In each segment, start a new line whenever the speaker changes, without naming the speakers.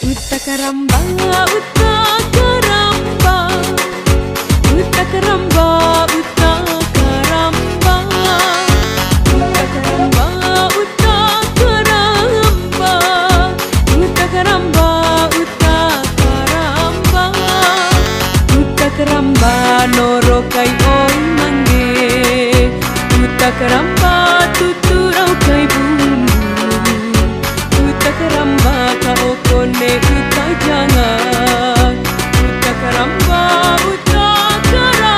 Utakaramba, utakaramba, utakaramba, utakaramba, utakaramba, utakaramba, utakaramba, utakaramba, utakaramba, noro kai oi mange, utakaramba, tuturau kai bumbu, utakaramba, kau kone jangan, utakaramba, utakaramba.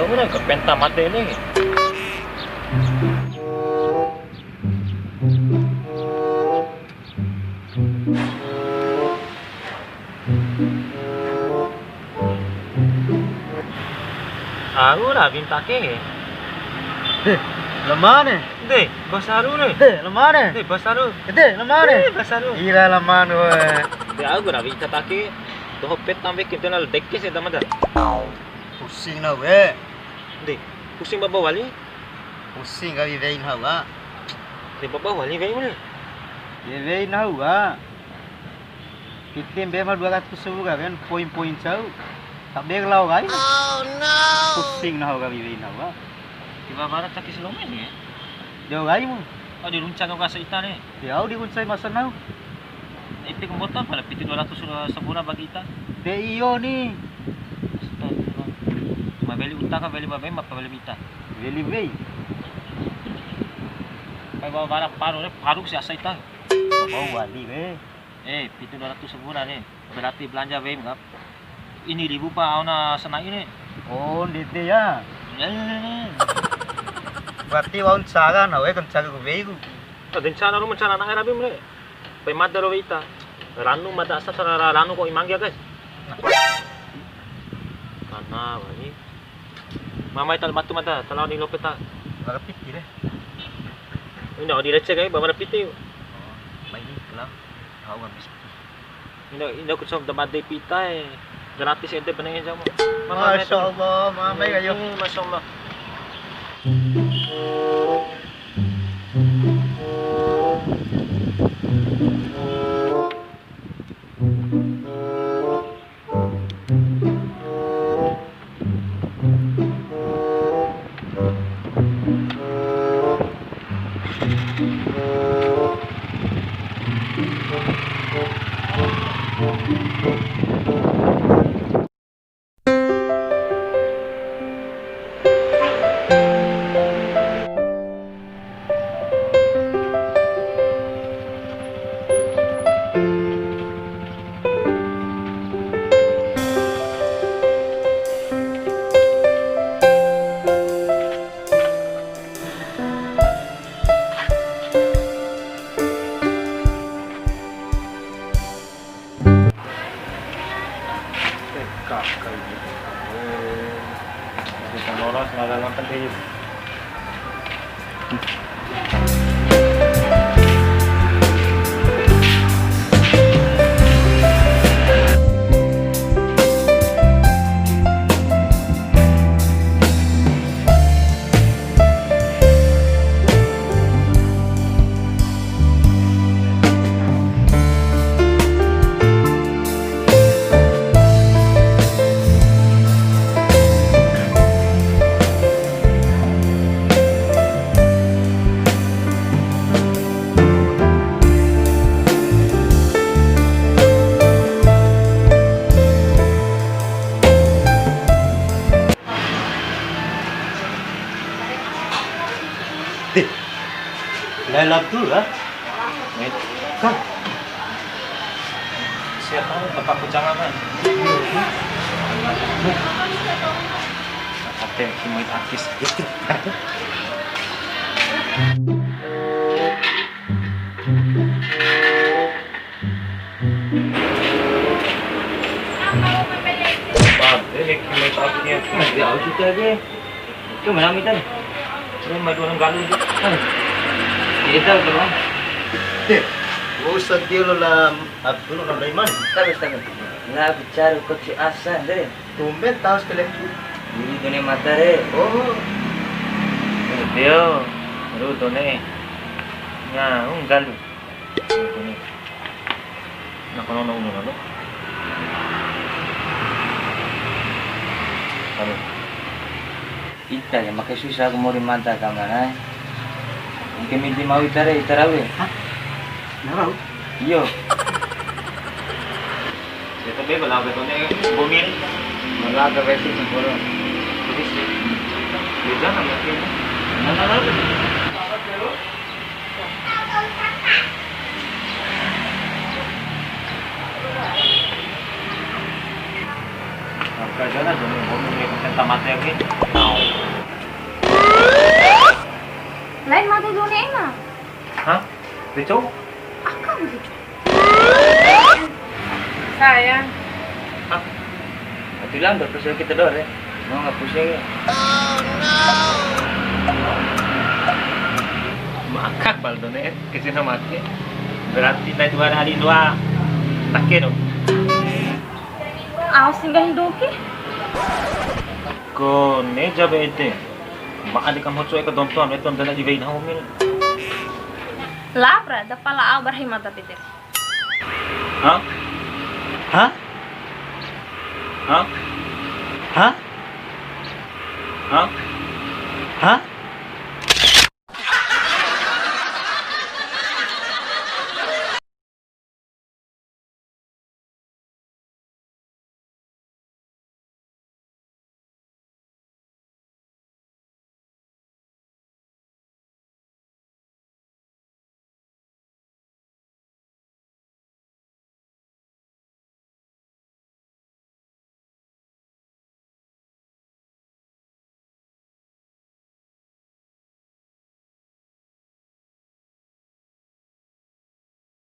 Una ke penta mate ni. Aku dah minta ke.
Lemah ni.
Deh, basaru ni.
Lemah ni.
Deh, basaru.
Lemah ni.
Basaru.
Ira lemah ni.
Deh, aku dah minta ke. Doh peta ambek kita nal dekke se damada.
Pusing na we.
Deh, pusing baba wali.
Pusing kami vein hawa.
Deh, baba wali gay ni.
Ye vein hawa. Kita memang 210 kan poin-poin jauh. Tak berlau kan? Oh no. Pusing na hawa kami vein hawa.
Tiba barat caki selome ni.
Dia gai mo.
Oh, di runcang kau kasih ita ni.
Dia di unsay masa nau.
Ipik kumbotan pala piti 200 sebulan bagi ita.
Dia iyo ni.
Mabeli utang ka beli babay mapabeli ita.
Veli vei.
Kay bawa barang paru ni paruk si asa ita.
Mau wali we.
Piti 200 sebulan ni. Berarti belanja BM kap. Ini ribu pa na senai ni.
Oh, dite ya. Berarti waun cara na we kan cara ko vei ko.
Din sana ro mencana na rabi mle. Pai madaro ita. Ranu mada asa sara ranu ko imangya guys. Kana wali. Mama ital batu mata talaw ni lopeta.
Magapit kire.
Hindi ako diretse kay babara piti.
May lang. Ako ang bis.
Hindi ko sa damade pita eh. Gratis ente paningin sa mo.
Masyaallah, mamay kayo.
Masyaallah.
Lalap tu lah.
Wait. Kan? Siya tahu bapak kujangan kan? Ate, himoy artis gitu. Ate, himoy artis. Dia out itu aja. Itu mana mitan? Ini mai dua galu itu. Kita kalau
Usah dia lo lah. Abdul lo lah iman.
Tahu. Nggak bicara kecil asa deh.
Tumben tahu sekali.
Ini dunia mata deh.
Oh.
Dia, baru tu ni. Ya, galu. Nak kono nong nong. Baru.
Ita ya makai susah kemuri mata kamana. Mungkin midi mau itare we.
Nara.
Iyo.
Kita be bala betul ni bumi ni.
Malah ke besi sempurna.
Jadi dia jangan mungkin. Kerja lah dulu, bumi ni kita tamat lagi.
Lain mati dunia enak.
Hah? Betul?
Akan begitu.
Sayang.
Hah?
Bilang berpusing kita dor ya. Mau nggak pusing ya?
Makak baldo ni kasi na mati. Berarti na dua hari dua takin no.
Awas singgah hidupi.
Ko ne jabe ite. Baka di kamu cuy ke domton itu anda di vein hamil.
Labra, da pala aw barhimata pitir.
Hah?
Hah?
Hah?
Hah?
Hah?
Hah?